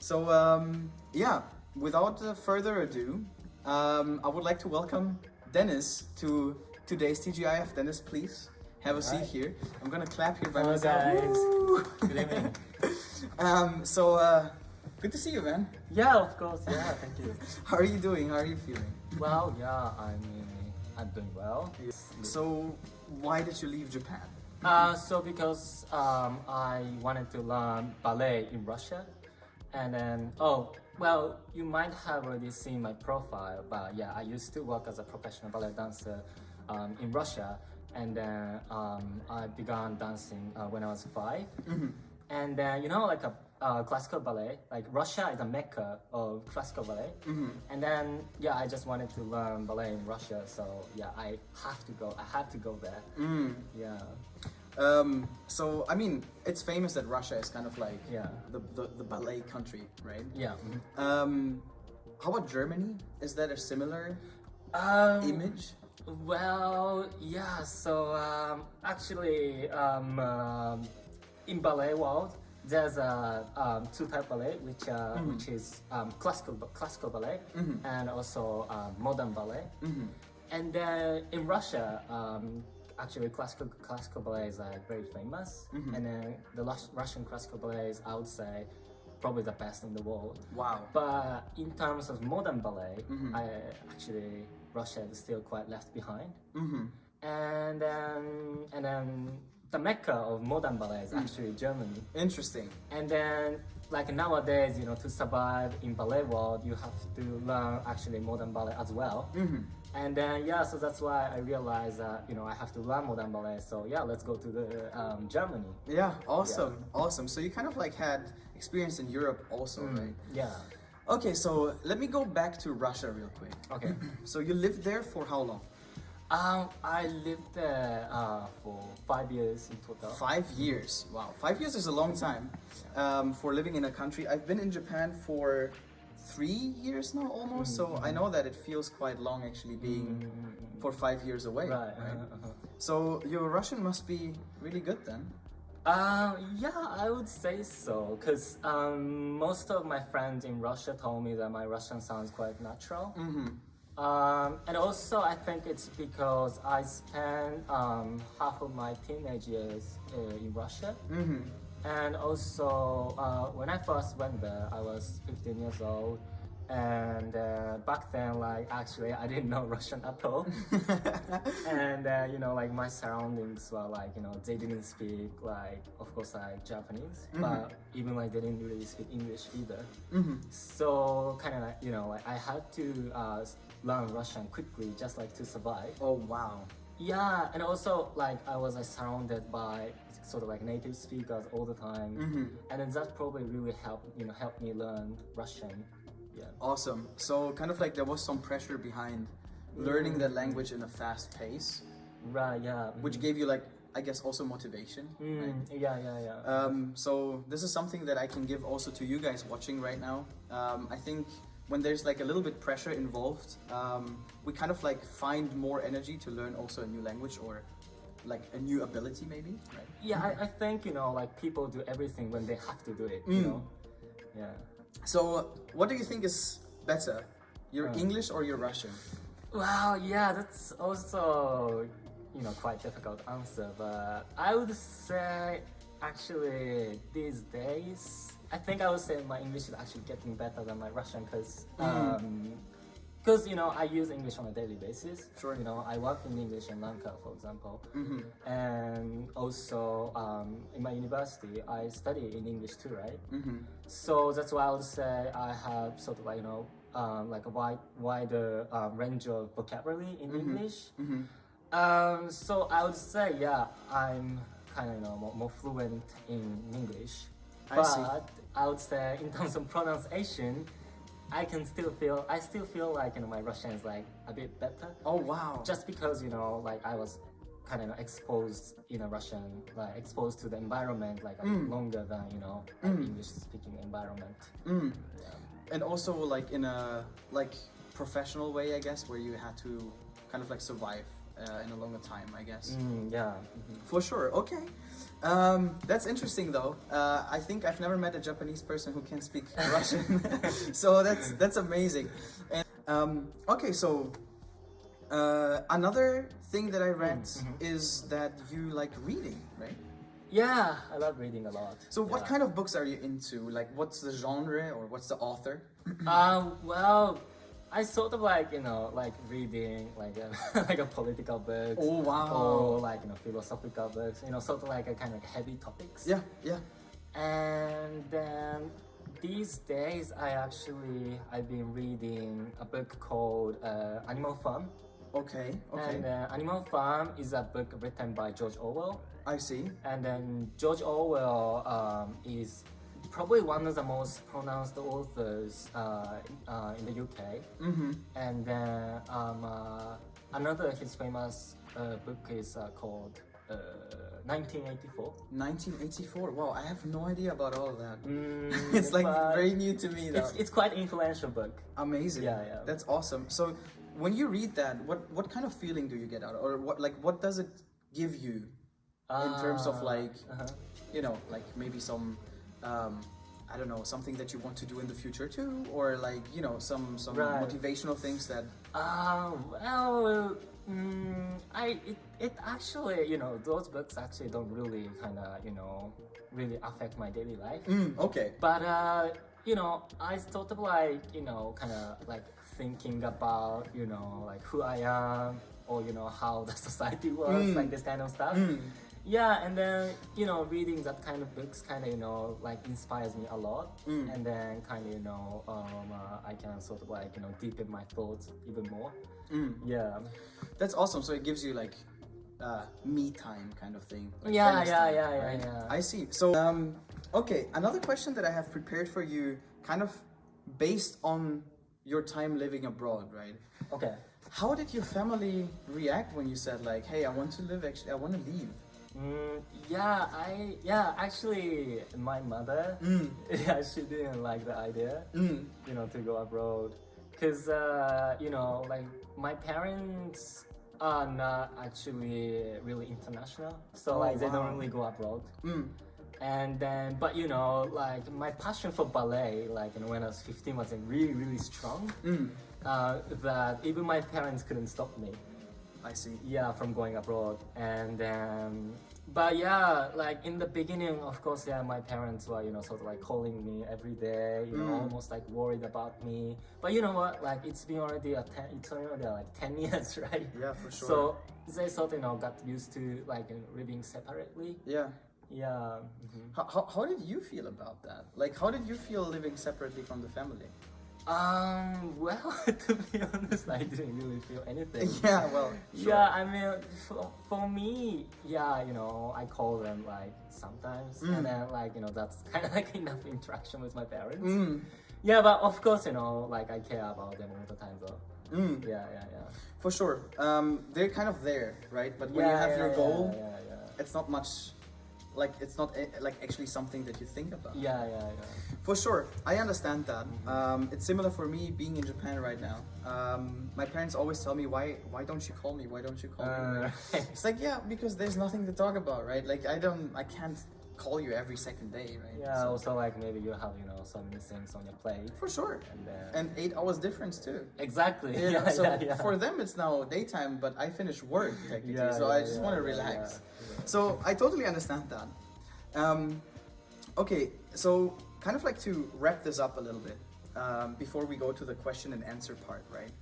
So, yeah, without further ado, I would like to welcome Dennis to today's TGIF. Dennis, please have a seat here. I'm gonna clap here by myself. Guys. Woo! Good evening. Good to see you, man. Yeah, of course. Yeah, thank you. How are you doing? How are you feeling? Well, yeah, I'm doing well. So, why did you leave Japan? So because I wanted to learn ballet in Russia, and then you might have already seen my profile, but yeah, I used to work as a professional ballet dancer in Russia, and then I began dancing when I was 5, and then like a classical ballet, like Russia is a mecca of classical ballet, and then yeah, I just wanted to learn ballet in Russia, so yeah, I had to go there. Yeah. So I mean, it's famous that Russia is kind of like the ballet country, right? Yeah. How about Germany? Is that a similar image? Well, yeah. So actually, in ballet world, there's two type ballet, which is classical ballet and also modern ballet. And in Russia, actually classical ballets are very famous, and then the Russian classical ballets, I would say, probably the best in the world. Wow. But in terms of modern ballet, Russia is still quite left behind. And then the mecca of modern ballet is actually Germany. Interesting. And then like nowadays, to survive in ballet world, you have to learn actually modern ballet as well. And then so that's why I realized that I have to learn modern ballet. So yeah, let's go to the Germany. Yeah, awesome. So you kind of like had experience in Europe also, right? Yeah. Okay, so let me go back to Russia real quick. Okay. So you lived there for how long? I lived there for 5 years in total. 5 years. Wow, 5 years is a long time for living in a country. I've been in Japan for 3 years now almost, so I know that it feels quite long actually being for 5 years away. Right. So your Russian must be really good then. Yeah, I would say so, because most of my friends in Russia told me that my Russian sounds quite natural. And also I think it's because I spent half of my teenage years in Russia. And also, when I first went there, I was 15 years old, and back then, actually, I didn't know Russian at all. And my surroundings were they didn't speak of course, Japanese, but even they didn't really speak English either. So kind of I had to learn Russian quickly, just to survive. Oh wow. Yeah, and also I was surrounded by sort of native speakers all the time, and then that probably really helped me learn Russian. Yeah. Awesome. So kind of there was some pressure behind learning the language in a fast pace. Right. Yeah. Which gave you I guess also motivation. Right? Yeah. So this is something that I can give also to you guys watching right now. I think when there's a little bit pressure involved, we kind of find more energy to learn also a new language or a new ability maybe, right? Yeah, I think people do everything when they have to do it, you know? Yeah. So what do you think is better, your English or your Russian? Well, yeah, that's also quite difficult answer, but I would say actually these days I would say my English is actually getting better than my Russian, because I use English on a daily basis. Sure. I work in English in Lanka, for example, and also in my university I study in English too, right? So that's why I would say I have sort of a wider range of vocabulary in English. So I would say I'm kind of more fluent in English. But I would say in terms of pronunciation, I still feel my Russian is a bit better. Oh wow! Just because I was kind of exposed in a Russian, exposed to the environment longer than English speaking environment. And also in a professional way, I guess, where you had to kind of survive in a longer time, I guess. Yeah. For sure. Okay. That's interesting though. I think I've never met a Japanese person who can speak Russian, so that's amazing. And okay, so another thing that I read is that you like reading, right? Yeah, I love reading a lot. So what kind of books are you into? Like, what's the genre or what's the author? Well, I sort of like, like reading like a political book. Oh, wow. Or like, philosophical books, sort of like a kind of heavy topics. Yeah, yeah. And then these days I've been reading a book called Animal Farm. Okay, okay. And Animal Farm is a book written by George Orwell. I see. And then George Orwell is probably one of the most pronounced authors in the UK. And then another his famous book is called 1984. 1984. Wow, I have no idea about all that. It's like very new to me though. It's quite an influential book. Amazing. Yeah, yeah. That's awesome. So when you read that, what kind of feeling do you get out of it? Or what does it give you in terms of like like maybe some I don't know, something that you want to do in the future too, or like some Right. motivational things that Well, it actually, those books actually don't really kind of, really affect my daily life. Okay. But, I sort of like, kind of like thinking about, like who I am, or, how the society works, like this kind of stuff. Yeah, and then, reading that kind of books kind of, like inspires me a lot. And then kind of, I can sort of like, deepen my thoughts even more. Yeah. That's awesome. So it gives you like me time kind of thing. Like Yeah, friends yeah, time, yeah, right? yeah. I see. So, okay, another question that I have prepared for you, kind of based on your time living abroad, right? Okay. How did your family react when you said like, hey, I want to live, actually, I want to leave? Actually, my mother, she didn't like the idea, to go abroad. Because, like my parents are not actually really international. So, like, they don't really go abroad. And then, but like my passion for ballet, like when I was 15, was really, really strong. That even my parents couldn't stop me. I see. Yeah, from going abroad. And then, but yeah, like in the beginning, of course, yeah, my parents were, sort of like calling me every day, almost like worried about me. But you know what? Like it's already like 10 years, right? Yeah, for sure. So they sort of, got used to like living separately. Yeah. Yeah. How did you feel about that? Like, how did you feel living separately from the family? Well, to be honest, I didn't really feel anything. Yeah, well, sure. Yeah, I mean, for me, yeah, I call them like sometimes, and then like, that's kind of like enough interaction with my parents. Yeah, but of course, like I care about them all the time though. Yeah. For sure. They're kind of there, right? But when you have your goal, it's not much. Like it's not like actually something that you think about. Yeah. For sure, I understand that. It's similar for me being in Japan right now. My parents always tell me, why don't you call me? Why don't you call me? Right? It's like, yeah, because there's nothing to talk about, right? Like I can't call you every second day, right? Yeah. So, also, like maybe you have so many things on your plate. for sure. And 8 hours difference too. Exactly. You know, so yeah. for them it's now daytime, but I finish work technically, so I just want to relax. Yeah. So I totally understand that. Okay, so kind of like to wrap this up a little bit before we go to the question and answer part, right?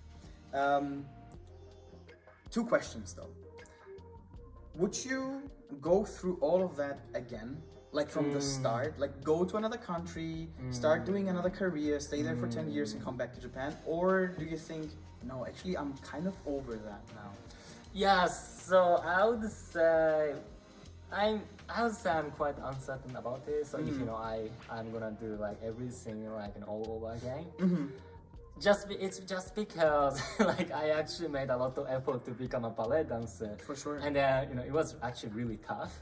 2 questions though. Would you go through all of that again? Like from the start, like go to another country, start doing another career, stay there for 10 years and come back to Japan? Or do you think, no, actually I'm kind of over that now? Yeah, so I would say I'm quite uncertain about this. So if I'm gonna do like everything like all over again. It's just because like I actually made a lot of effort to become a ballet dancer. For sure. And then it was actually really tough.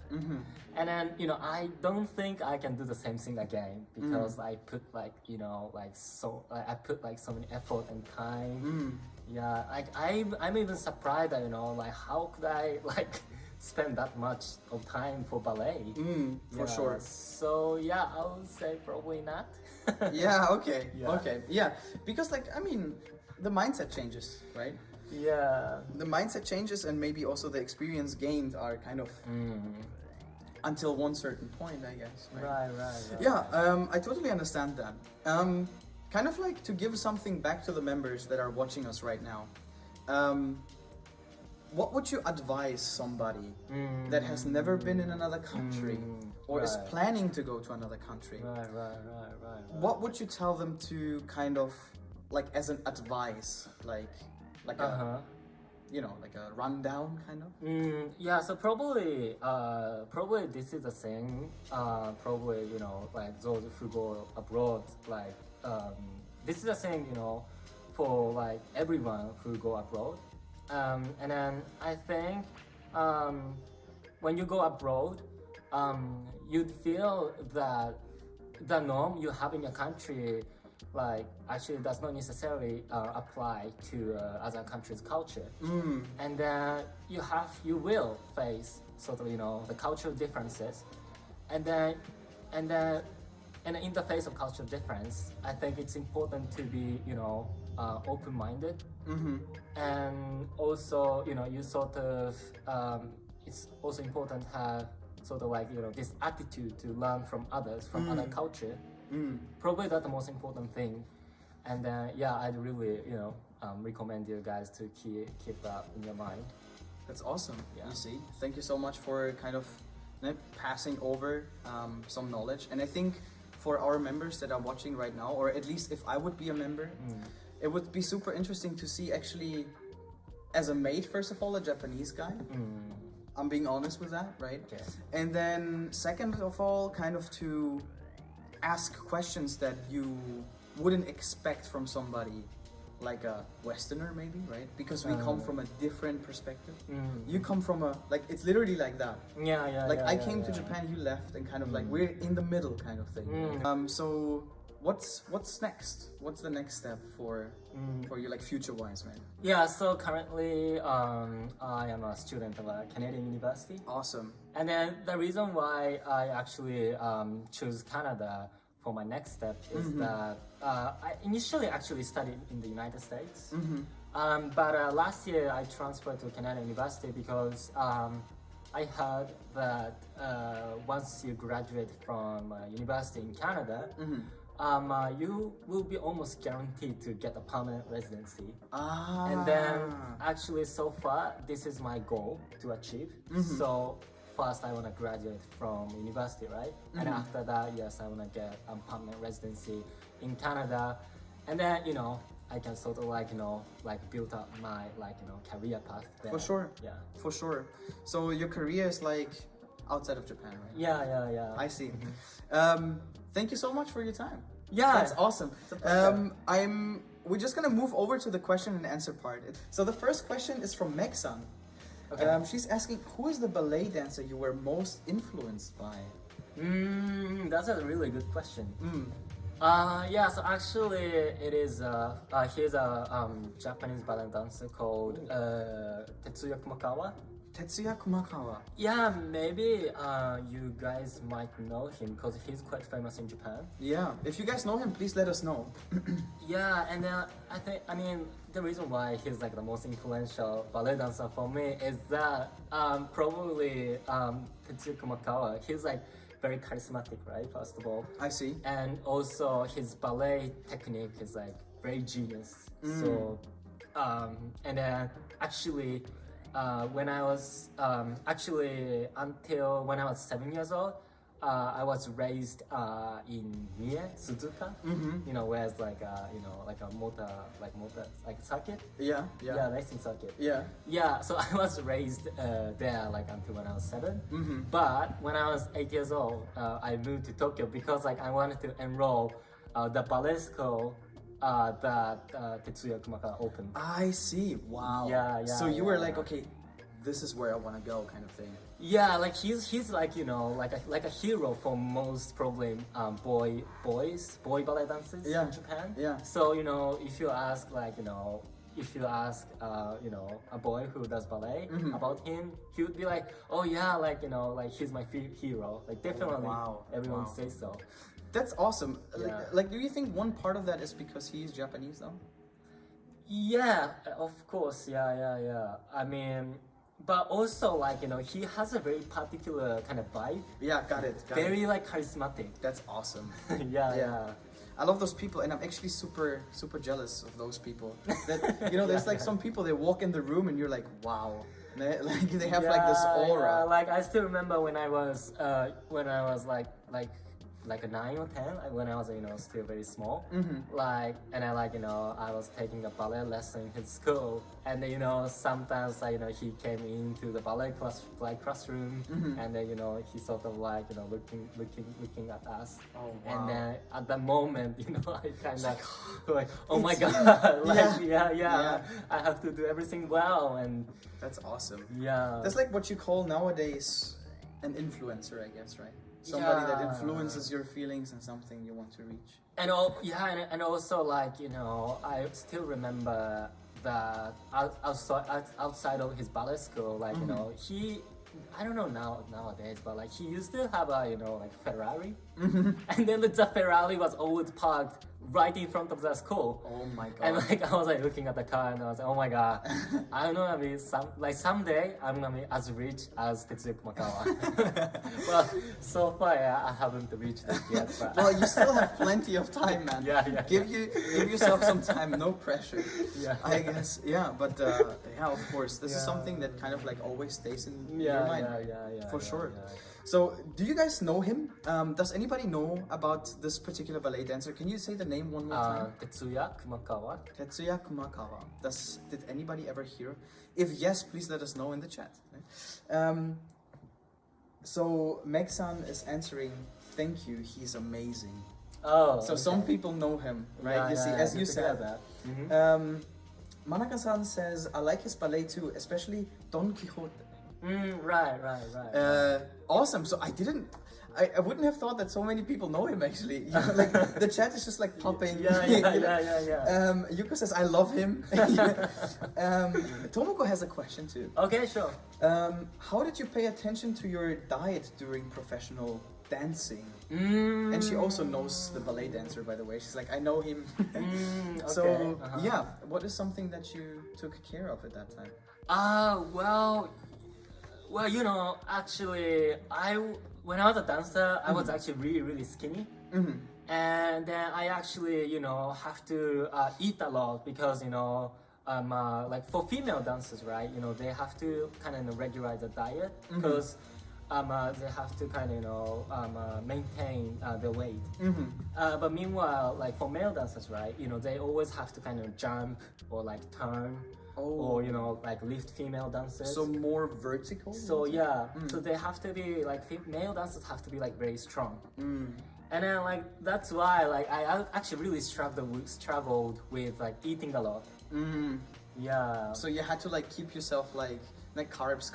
And then I don't think I can do the same thing again because I put like I put like so many effort and time Yeah, like I'm even surprised that, you know, like how could I like spend that much of time for ballet? For sure. So yeah, I would say probably not. Yeah, okay. Yeah. Okay. Yeah. Because like I mean the mindset changes, right? Yeah. The mindset changes and maybe also the experience gained are kind of until one certain point, I guess. Right. Yeah, I totally understand that. Kind of like to give something back to the members that are watching us right now. What would you advise somebody that has never been in another country or is planning to go to another country? Right. What would you tell them to kind of like as an advice, like a you know, like a rundown kind of? Yeah, so probably this is the thing. Probably, you know, like those who go abroad, like this is the thing, you know, for like everyone who go abroad. And then I think when you go abroad, you'd feel that the norm you have in your country like actually does not necessarily apply to other countries' culture. And then you will face sort of, you know, the cultural differences, and in the face of cultural difference, I think it's important to be, you know, open-minded, and also, you know, you sort of it's also important to have sort of like, you know, this attitude to learn from others, from other culture. Probably that's the most important thing. And yeah, I'd really, you know, recommend you guys to keep that in your mind. That's awesome. Yeah. You see, thank you so much for kind of passing over some knowledge. And I think for our members that are watching right now, or at least if I would be a member, it would be super interesting to see actually, as a mate, first of all, a Japanese guy. I'm being honest with that, right? Okay. And then second of all, kind of to ask questions that you wouldn't expect from somebody like a Westerner maybe, right? Because we come from a different perspective. You come from a, like, it's literally like that. Yeah. Like I came to Japan, you left, and kind of like we're in the middle kind of thing. So what's next? What's the next step for you, like future-wise, right? Yeah, so currently I am a student of a Canadian university. Awesome. And then the reason why I actually choose Canada for my next step is that I initially actually studied in the United States. But last year I transferred to Canadian University because I heard that once you graduate from university in Canada, you will be almost guaranteed to get a permanent residency. And then actually so far this is my goal to achieve. So first I want to graduate from university, right? And after that, yes, I want to get a permanent residency in Canada. And then, you know, I can sort of like, you know, like build up my like, you know, career path there. For sure. Yeah. For sure. So your career is like outside of Japan, right? Yeah. I see. Thank you so much for your time. Yeah. That's awesome. We're just gonna move over to the question and answer part. So the first question is from Meg-san. Okay. She's asking, who is the ballet dancer you were most influenced by? That's a really good question. Yeah, so actually it is here's a Japanese ballet dancer called Tetsuya Kumakawa. Tetsuya Kumakawa. Yeah, maybe you guys might know him because he's quite famous in Japan. Yeah, if you guys know him, please let us know. Yeah, and I mean, the reason why he's like the most influential ballet dancer for me is that probably Tetsuya Kumakawa, he's like very charismatic, right? First of all. I see. And also his ballet technique is like very genius. So, and then actually, when I was until when I was 7 years old, I was raised in Mie, Suzuka. You know, where it's like you know, like a motor circuit. Yeah. Racing circuit. Yeah. So I was raised there like until when I was 7. But when I was 8 years old, I moved to Tokyo because like I wanted to enroll the ballet school that Tetsuya Kumakawa opened. I see. Wow. Yeah. So you were like, okay, this is where I want to go, kind of thing. Yeah, like he's like, you know, like a hero for most probably boy ballet dancers in Japan. Yeah. So, you know, if you ask like, you know, if you ask a boy who does ballet about him, he would be like, oh yeah, like like he's my hero. Like definitely, everyone says so. That's awesome. Yeah. Like, do you think one part of that is because he's Japanese though? Yeah, of course. Yeah. I mean, but also like he has a very particular kind of vibe. Yeah, got it. Very like charismatic. That's awesome. Yeah. I love those people, and I'm actually super jealous of those people. That there's like some people, they walk in the room and you're like, wow, like they have like this aura. Yeah, like I still remember when I was like a 9 or 10, when I was still very small. Like, and I I was taking a ballet lesson in school, and sometimes he came into the ballet classroom, and then he sort of like looking at us. Oh, wow. And then at that moment I kind of like, oh my god, like yeah, I have to do everything well. And that's awesome. Yeah, that's like what you call nowadays an influencer, I guess, right? Somebody that influences your feelings and something you want to reach. And and also like I still remember that outside of his ballet school, like he, I don't know nowadays, but like he used to have a like Ferrari, and then the Ferrari was always parked right in front of the school. Oh my god! And like I was like looking at the car, and I was like, oh my god, I'm gonna be someday I'm gonna be as rich as Tetsuya Kumakawa. Well, so far I haven't reached that yet. But well, you still have plenty of time, man. Yeah. Give yourself some time, no pressure. Yeah. I guess. Yeah, but yeah, of course, this is something that kind of like always stays in your mind. Yeah. For sure. Yeah. So, do you guys know him? Does anybody know about this particular ballet dancer? Can you say the name one more time? Tetsuya Kumakawa. Tetsuya Kumakawa. Did anybody ever hear? If yes, please let us know in the chat. So, Meg-san is answering, thank you, he's amazing. Oh, so some people know him, right? You see, as you said. That. Manaka-san says, I like his ballet too, especially Don Quixote. Right. Awesome. So I wouldn't have thought that so many people know him actually. Like the chat is just like popping. Yeah. Yuko says I love him. Tomoko has a question too. Okay, sure. How did you pay attention to your diet during professional dancing? And she also knows the ballet dancer, by the way. She's like, I know him. Okay. So yeah, what is something that you took care of at that time? Well, actually, when I was a dancer, I was actually really skinny. And then I actually, have to eat a lot because, like for female dancers, right, they have to kind of regularize the diet because they have to kind of, maintain their weight. But meanwhile, like for male dancers, right, they always have to kind of jump or like turn. Or like lift female dancers. So more vertical. So yeah, so they have to be like male dancers have to be like very strong. And then like that's why like I actually really struggled with like eating a lot. Yeah. So you had to like keep yourself like carbs,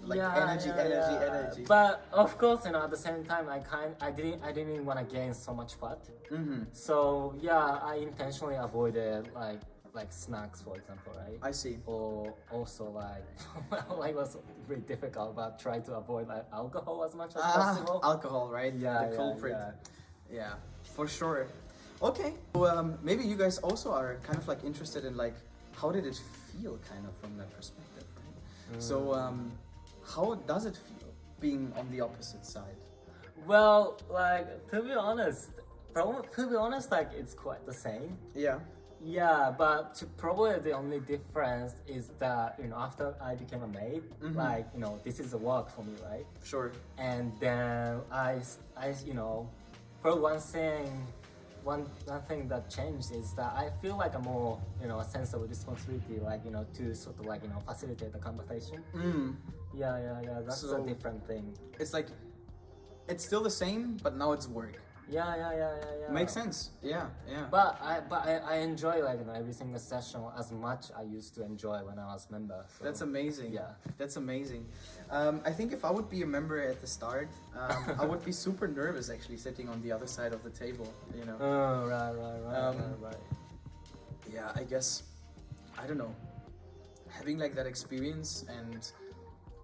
like energy. But of course, at the same time, I didn't want to gain so much fat. So yeah, I intentionally avoided like snacks, for example, right? I see. Or also like it was really difficult, but try to avoid like alcohol as much as possible. Alcohol, right? Yeah, the culprit. Yeah, for sure. Okay. So, maybe you guys also are kind of like interested in like how did it feel, kind of from that perspective, right? So, how does it feel being on the opposite side? Well, like to be honest, like it's quite the same. Yeah. Yeah, but probably the only difference is that after I became a maid, like this is a work for me, right? Sure. And then I for one thing that changed is that I feel like a more a sense of responsibility, like to sort of like facilitate the conversation. Yeah. That's a different thing. It's like it's still the same, but now it's work. Yeah. Makes sense. Yeah. But I enjoy like every single session as much I used to enjoy when I was member. So. That's amazing. Yeah. That's amazing. I think if I would be a member at the start, I would be super nervous actually sitting on the other side of the table. Oh, right. Yeah, I guess I don't know, having like that experience and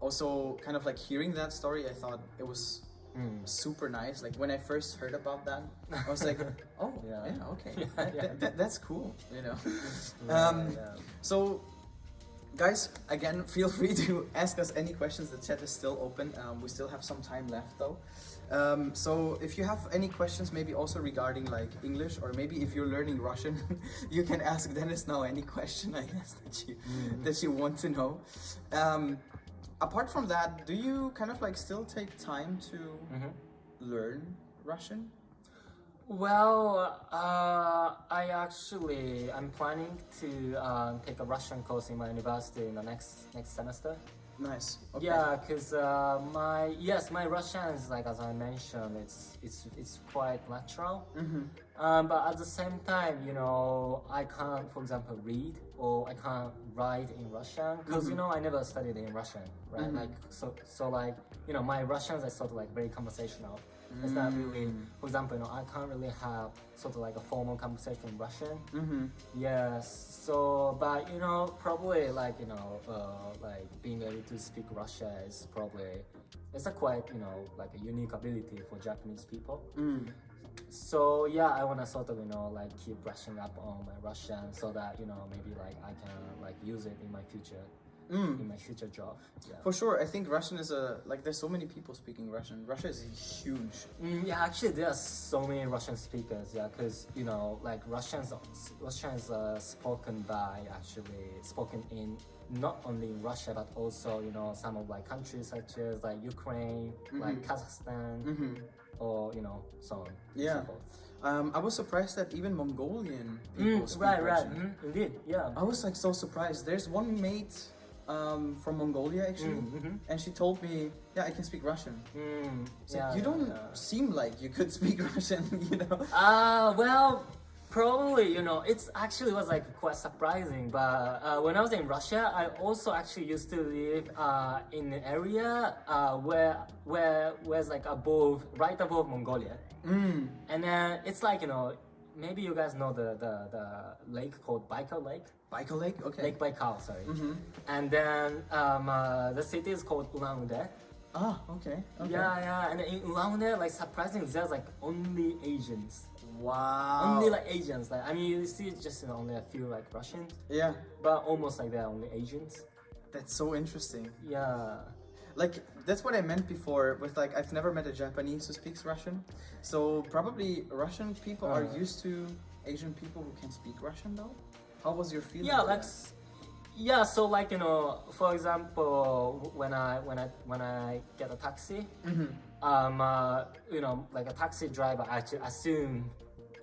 also kind of like hearing that story, I thought it was super nice. Like when I first heard about that, I was like, oh yeah, okay, that's cool, you know. So guys, again, feel free to ask us any questions. The chat is still open. We still have some time left though. So if you have any questions, maybe also regarding like English, or maybe if you're learning Russian, you can ask Dennis now any question, I guess, that you want to know. Apart from that, do you kind of like still take time to learn Russian? Well, I'm planning to take a Russian course in my university in the next semester. Nice. Okay. Yeah, because my Russian is, like, as I mentioned, it's quite natural. But at the same time, you know, I can't, for example, read or I can't write in Russian because you know I never studied in Russian, right? Like so like, you know, my Russian is sort of like very conversational. It's not really, for example, you know, I can't really have sort of like a formal conversation in Russian. Yes. So, but you know, probably like, you know, like being able to speak Russian is probably, it's a quite, you know, like a unique ability for Japanese people. So yeah, I want to sort of, you know, like keep brushing up on my Russian so that, you know, maybe like I can like use it in my future. In my future job. Yeah. For sure, I think Russian is there's so many people speaking Russian. Russia is huge. Yeah, actually there are so many Russian speakers, yeah, because, you know, like Russian is spoken in not only in Russia, but also, you know, some of like countries such as like Ukraine, like Kazakhstan, or, you know, so on. Yeah. And so forth. I was surprised that even Mongolian people speak Russian. Indeed, yeah. I was like so surprised. There's one mate from Mongolia actually, and she told me, yeah, I can speak Russian. So you don't seem like you could speak Russian, you know? Well, probably, you know, it's actually was like quite surprising, but when I was in Russia, I also actually used to live in an area where's like right above Mongolia. And then it's like, you know, maybe you guys know the lake called Baikal Lake. Baikal Lake? Okay. Lake Baikal, sorry. And then the city is called Ulan-Ude. Ah, okay. Yeah. And in Ulan-Ude, like surprisingly, there's like only Asians. Wow. Only like Asians. Like, I mean, you see just, you know, only a few like Russians. Yeah. But almost like they're only Asians. That's so interesting. Yeah. Like, that's what I meant before with like, I've never met a Japanese who speaks Russian. So probably Russian people are used to Asian people who can speak Russian though? How was your feeling? Yeah, like, yeah, so like, you know, for example, when I get a taxi, you know, like a taxi driver actually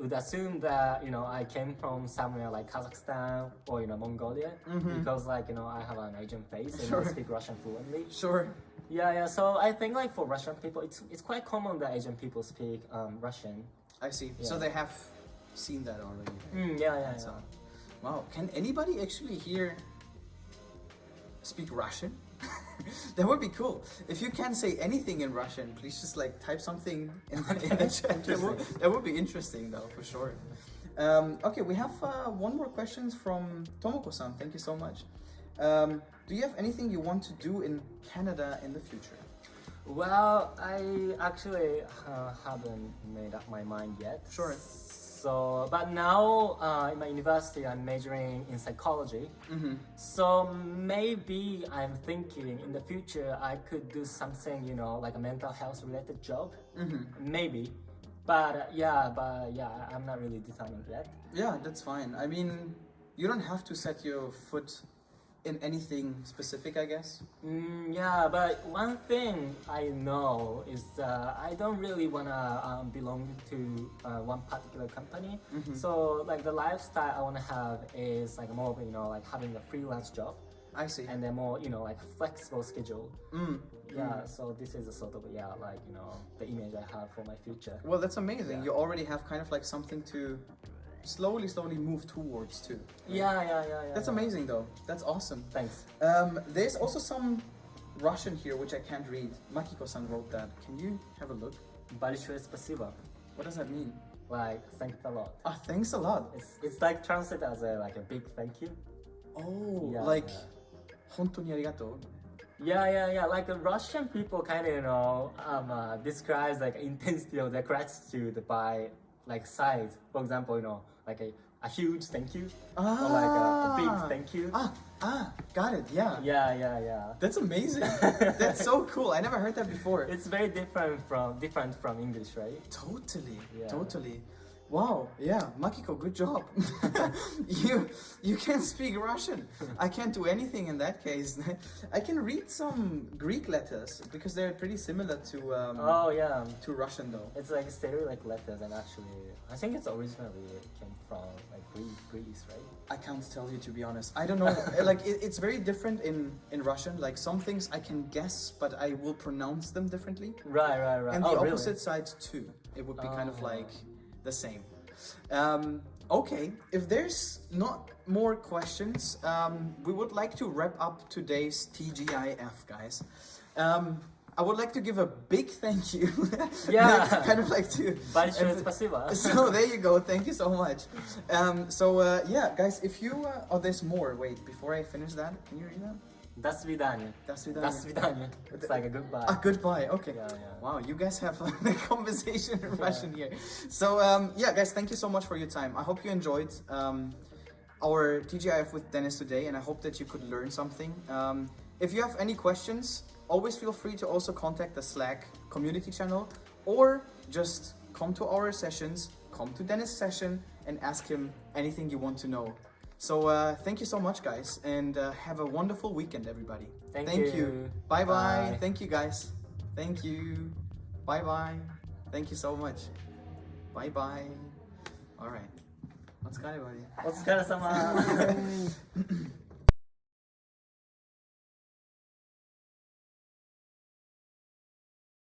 would assume that, you know, I came from somewhere like Kazakhstan or, you know, Mongolia, because like, you know, I have an Asian face and I speak Russian fluently. Sure. Yeah. So I think like for Russian people, it's quite common that Asian people speak Russian. I see. Yeah. So they have seen that already. Yeah. Wow. Can anybody actually here speak Russian? That would be cool. If you can say anything in Russian, please just like type something in the chat. That would be interesting though, for sure. Okay, we have one more question from Tomoko-san. Thank you so much. Do you have anything you want to do in Canada in the future? Well, I actually haven't made up my mind yet. Sure. So, but now in my university, I'm majoring in psychology. So maybe I'm thinking in the future I could do something, you know, like a mental health related job. Maybe, but yeah, I'm not really determined yet. Yeah, that's fine. I mean, you don't have to set your foot in anything specific, I guess. Yeah, but one thing I know is I don't really wanna belong to one particular company. So like the lifestyle I wanna have is like more of, you know, like having a freelance job. I see. And then more, you know, like flexible schedule. Yeah, so this is a sort of, yeah, like, you know, the image I have for my future. Well, that's amazing. You already have kind of like something to slowly move towards too. Right? Yeah. That's amazing though. That's awesome. Thanks. There's also some Russian here which I can't read. Makiko-san wrote that. Can you have a look? Большое спасибо. What does that mean? Like, thanks a lot. Ah, thanks a lot. It's like translated as like a big thank you. Oh, Yeah. like 本当にありがとう Yeah. Like Russian people kind of, describes like intensity of their gratitude by like size. For example, like a huge thank you or like a big thank you. Got it. Yeah. Yeah. That's amazing. That's so cool. I never heard that before. It's very different from English, right? Totally. Yeah. Totally. Wow. Yeah, Makiko, good job. You can speak Russian. I can't do anything in that case. I can read some Greek letters because they're pretty similar to Oh yeah. to Russian though. It's like stereo like letters, and actually, I think it's originally came from like Greece, right? I can't tell you, to be honest. I don't know. Like it's very different in Russian. Like some things I can guess, but I will pronounce them differently. Right. And the really? opposite side too. It would be kind of like the same. Okay, if there's not more questions, we would like to wrap up today's TGIF, guys. I would like to give a big thank you. Yeah. Kind of like to. Большое спасибо. So there you go. Thank you so much. Yeah, guys, if you there's more. Wait, before I finish that, can you read that? До свидания. До свидания. До свидания. It's like a goodbye. Goodbye. Okay. Yeah. Wow, you guys have a conversation in Russian here. So yeah, guys, thank you so much for your time. I hope you enjoyed our TGIF with Dennis today, and I hope that you could learn something. If you have any questions, always feel free to also contact the Slack community channel, or just come to our sessions, come to Dennis' session, and ask him anything you want to know. So thank you so much, guys, and have a wonderful weekend, everybody. Thank you. Bye. Bye. Thank you, guys. Thank you. Bye. Thank you so much. Bye. All right. お疲れ様。お疲れ様。